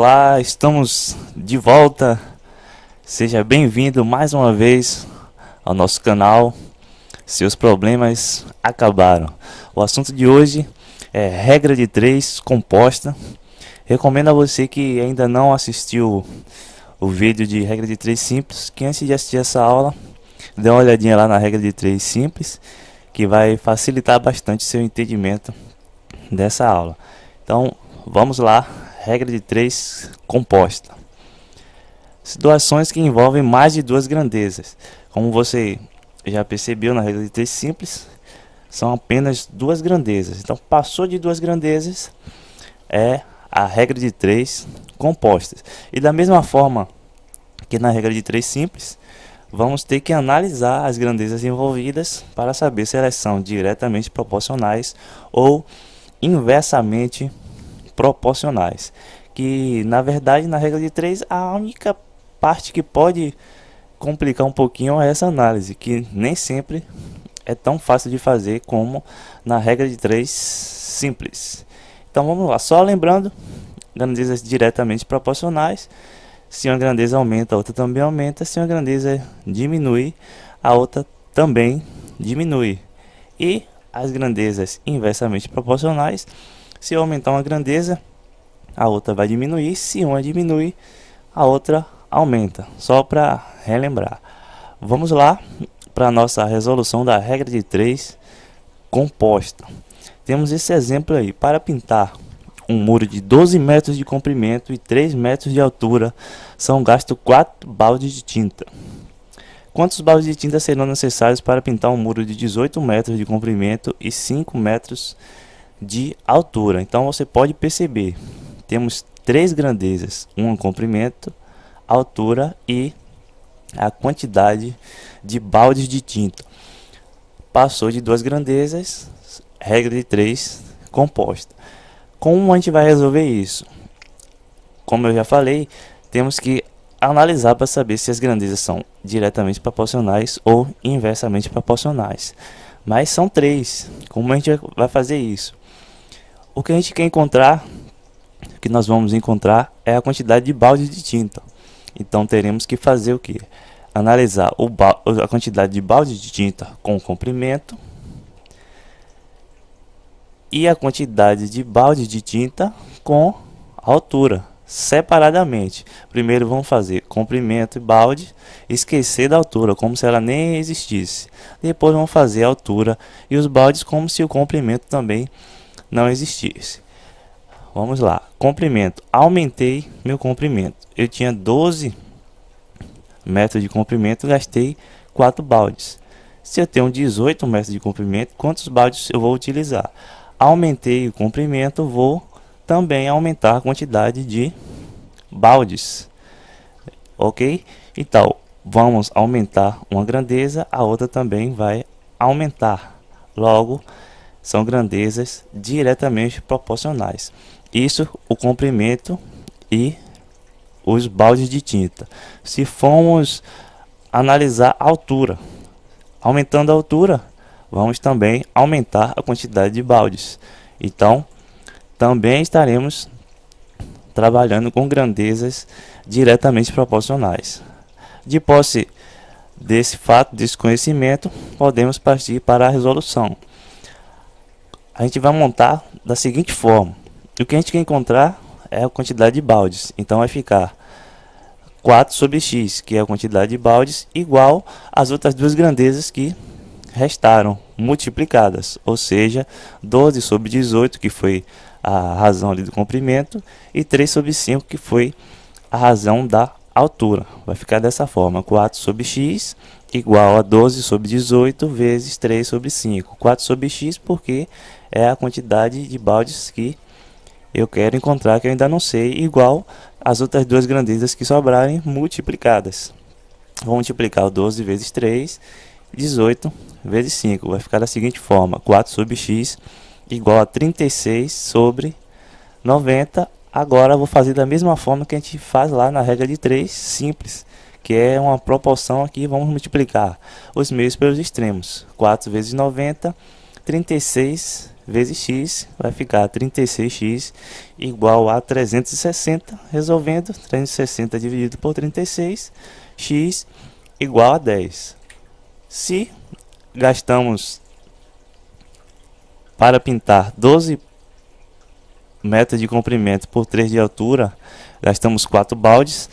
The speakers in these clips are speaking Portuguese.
Olá, estamos de volta. Seja bem-vindo mais uma vez ao nosso canal. Seus problemas acabaram. O assunto de hoje é regra de 3 composta. Recomendo a você que ainda não assistiu o vídeo de regra de 3 simples, que antes de assistir essa aula, dê uma olhadinha lá na regra de 3 simples, que vai facilitar bastante seu entendimento dessa aula. Então, vamos lá. Regra de 3 composta. Situações que envolvem mais de duas grandezas. Como você já percebeu na regra de 3 simples, são apenas duas grandezas. Então, passou de duas grandezas, é a regra de 3 compostas. E da mesma forma que na regra de 3 simples, vamos ter que analisar as grandezas envolvidas para saber se elas são diretamente proporcionais ou inversamente proporcionais. Que na verdade na regra de 3 a única parte que pode complicar um pouquinho é essa análise, que nem sempre é tão fácil de fazer como na regra de 3 simples. Então vamos lá, só lembrando, grandezas diretamente proporcionais, se uma grandeza aumenta, a outra também aumenta. Se uma grandeza diminui, a outra também diminui. E as grandezas inversamente proporcionais, se eu aumentar uma grandeza, a outra vai diminuir. Se uma diminui, a outra aumenta. Só para relembrar. Vamos lá para a nossa resolução da regra de 3 composta. Temos esse exemplo aí. Para pintar um muro de 12 metros de comprimento e 3 metros de altura, são gastos 4 baldes de tinta. Quantos baldes de tinta serão necessários para pintar um muro de 18 metros de comprimento e 5 metros de altura? Então você pode perceber, temos três grandezas, um comprimento, altura e a quantidade de baldes de tinta. Passou de duas grandezas, regra de 3 composta. Como a gente vai resolver isso? Como eu já falei, temos que analisar para saber se as grandezas são diretamente proporcionais ou inversamente proporcionais. Mas são três. Como a gente vai fazer isso? O que a gente quer encontrar, que nós vamos encontrar, é a quantidade de baldes de tinta. Então teremos que fazer o que? Analisar a quantidade de baldes de tinta com o comprimento e a quantidade de baldes de tinta com a altura, separadamente. Primeiro vamos fazer comprimento e balde, esquecer da altura, como se ela nem existisse. Depois vamos fazer a altura e os baldes como se o comprimento também não existisse. Vamos lá, comprimento, aumentei meu comprimento. Eu tinha 12 metros de comprimento, gastei 4 baldes. Se eu tenho 18 metros de comprimento, quantos baldes eu vou utilizar? Aumentei o comprimento, vou também aumentar a quantidade de baldes. Ok? Então, vamos aumentar uma grandeza, a outra também vai aumentar. Logo, são grandezas diretamente proporcionais. Isso, o comprimento e os baldes de tinta. Se formos analisar a altura, aumentando a altura, vamos também aumentar a quantidade de baldes. Então, também estaremos trabalhando com grandezas diretamente proporcionais. De posse desse fato, desse conhecimento, podemos partir para a resolução. A gente vai montar da seguinte forma. O que a gente quer encontrar é a quantidade de baldes. Então vai ficar 4 sobre x, que é a quantidade de baldes, igual às outras duas grandezas que restaram, multiplicadas. Ou seja, 12 sobre 18, que foi a razão ali do comprimento, e 3 sobre 5, que foi a razão da altura. Vai ficar dessa forma, 4 sobre x igual a 12 sobre 18 vezes 3 sobre 5. 4 sobre x porque é a quantidade de baldes que eu quero encontrar, que eu ainda não sei, igual às outras duas grandezas que sobrarem multiplicadas. Vou multiplicar o 12 vezes 3, 18 vezes 5. Vai ficar da seguinte forma, 4 sobre x igual a 36 sobre 90. Agora eu vou fazer da mesma forma que a gente faz lá na regra de 3 simples, que é uma proporção aqui. Vamos multiplicar os meios pelos extremos. 4 vezes 90, 36 vezes x vai ficar 36x igual a 360. Resolvendo, 360 dividido por 36, x igual a 10. Se gastamos para pintar 12 metros de comprimento por 3 de altura, gastamos 4 baldes.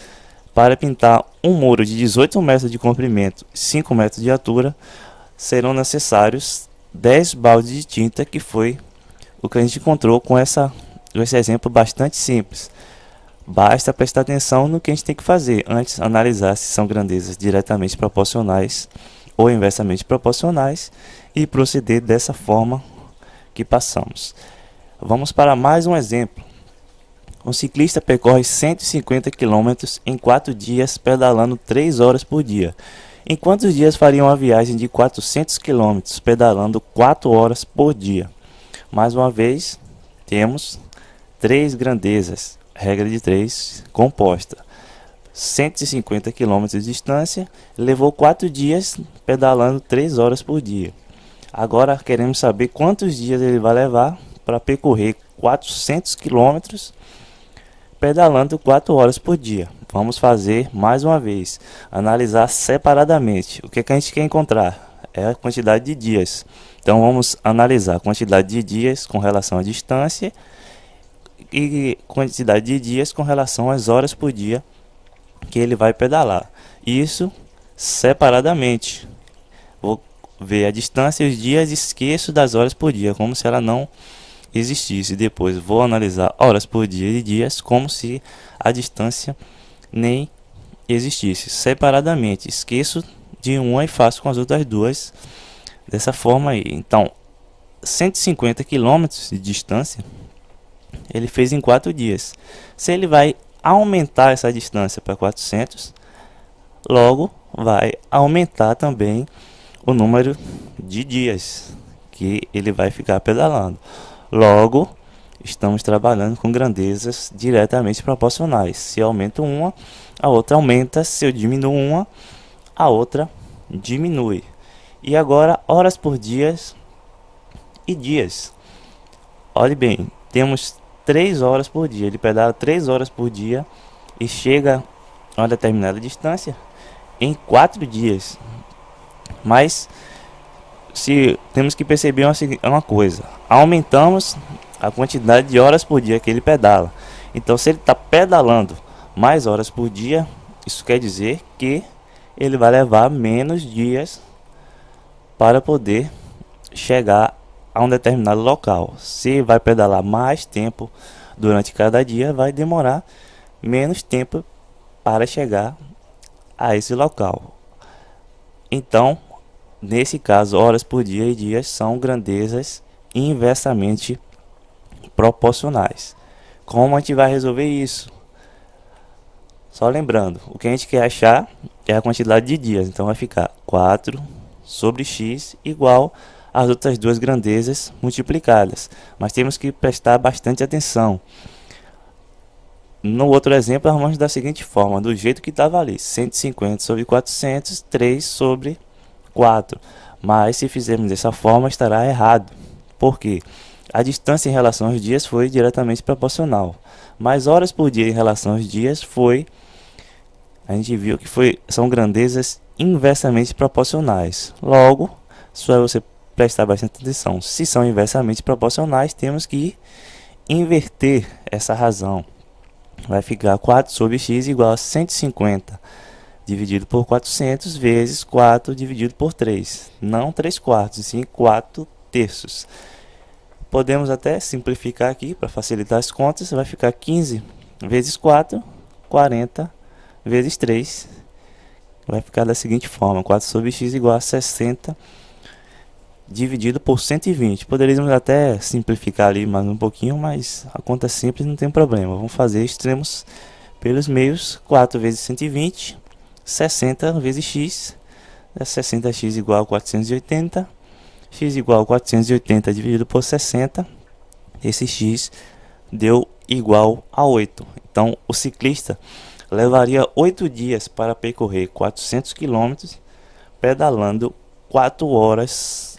Para pintar um muro de 18 metros de comprimento e 5 metros de altura, serão necessários 10 baldes de tinta, que foi o que a gente encontrou com esse exemplo bastante simples. Basta prestar atenção no que a gente tem que fazer antes, analisar se são grandezas diretamente proporcionais ou inversamente proporcionais e proceder dessa forma que passamos. Vamos para mais um exemplo. Um ciclista percorre 150 km em 4 dias, pedalando 3 horas por dia. Em quantos dias faria uma viagem de 400 km, pedalando 4 horas por dia? Mais uma vez, temos 3 grandezas, regra de 3 composta. 150 km de distância, levou 4 dias, pedalando 3 horas por dia. Agora queremos saber quantos dias ele vai levar para percorrer 400 km, pedalando 4 horas por dia. Vamos fazer mais uma vez, analisar separadamente. O que a gente quer encontrar é a quantidade de dias. Então vamos analisar a quantidade de dias com relação à distância e quantidade de dias com relação às horas por dia que ele vai pedalar. Isso separadamente. Vou ver a distância e os dias, esqueço das horas por dia, como se ela não existisse. Depois vou analisar horas por dia e dias como se a distância nem existisse. Separadamente, esqueço de uma e faço com as outras duas dessa forma aí. Então, 150 km de distância ele fez em 4 dias. Se ele vai aumentar essa distância para 400, logo vai aumentar também o número de dias que ele vai ficar pedalando. Logo, estamos trabalhando com grandezas diretamente proporcionais. Se eu aumento uma, a outra aumenta. Se eu diminuo uma, a outra diminui. E agora, horas por dias e dias. Olhe bem, temos 3 horas por dia. Ele pedala 3 horas por dia e chega a uma determinada distância em 4 dias. Mas se temos que perceber uma coisa: aumentamos a quantidade de horas por dia que ele pedala. Então, se ele está pedalando mais horas por dia, isso quer dizer que ele vai levar menos dias para poder chegar a um determinado local. Se vai pedalar mais tempo durante cada dia, vai demorar menos tempo para chegar a esse local. Então, nesse caso, horas por dia e dias são grandezas inversamente proporcionais. Como a gente vai resolver isso? Só lembrando, o que a gente quer achar é a quantidade de dias. Então vai ficar 4 sobre x igual às outras duas grandezas multiplicadas. Mas temos que prestar bastante atenção. No outro exemplo, vamos da seguinte forma, do jeito que estava ali: 150 sobre 400, 3 sobre 4. Mas se fizermos dessa forma, estará errado. Por quê? A distância em relação aos dias foi diretamente proporcional. Mas horas por dia em relação aos dias foi... A gente viu que são grandezas inversamente proporcionais. Logo, só é você prestar bastante atenção. Se são inversamente proporcionais, temos que inverter essa razão. Vai ficar 4 sobre x igual a 150 dividido por 400 vezes 4 dividido por 3. Não 3 quartos, sim 4 terços. Podemos até simplificar aqui para facilitar as contas. Vai ficar 15 vezes 4, 40 vezes 3. Vai ficar da seguinte forma: 4 sobre x igual a 60 dividido por 120. Poderíamos até simplificar ali mais um pouquinho, mas a conta é simples, não tem problema. Vamos fazer extremos pelos meios. 4 vezes 120, 60 vezes x. 60x igual a 480. X igual a 480 dividido por 60. Esse x deu igual a 8. Então, o ciclista levaria 8 dias para percorrer 400 km, pedalando 4 horas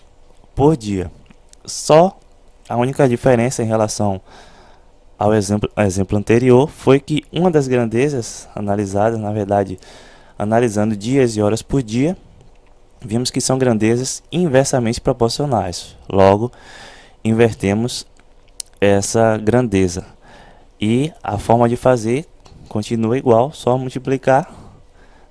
por dia. Só A única diferença em relação ao exemplo anterior foi que uma das grandezas analisadas, na verdade, analisando dias e horas por dia, vimos que são grandezas inversamente proporcionais. Logo, invertemos essa grandeza. E a forma de fazer continua igual, só multiplicar,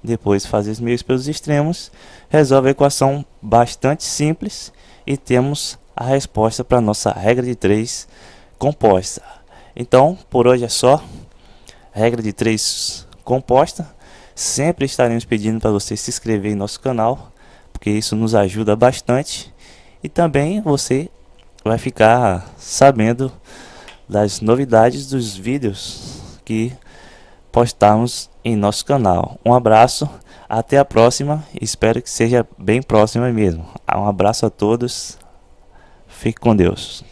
depois fazer os meios pelos extremos, resolve a equação bastante simples e temos a resposta para a nossa regra de 3 composta. Então, por hoje é só. Regra de 3 composta. Sempre estaremos pedindo para você se inscrever em nosso canal, porque isso nos ajuda bastante. E também você vai ficar sabendo das novidades dos vídeos que postamos em nosso canal. Um abraço, até a próxima. Espero que seja bem próxima mesmo. Um abraço a todos. Fique com Deus.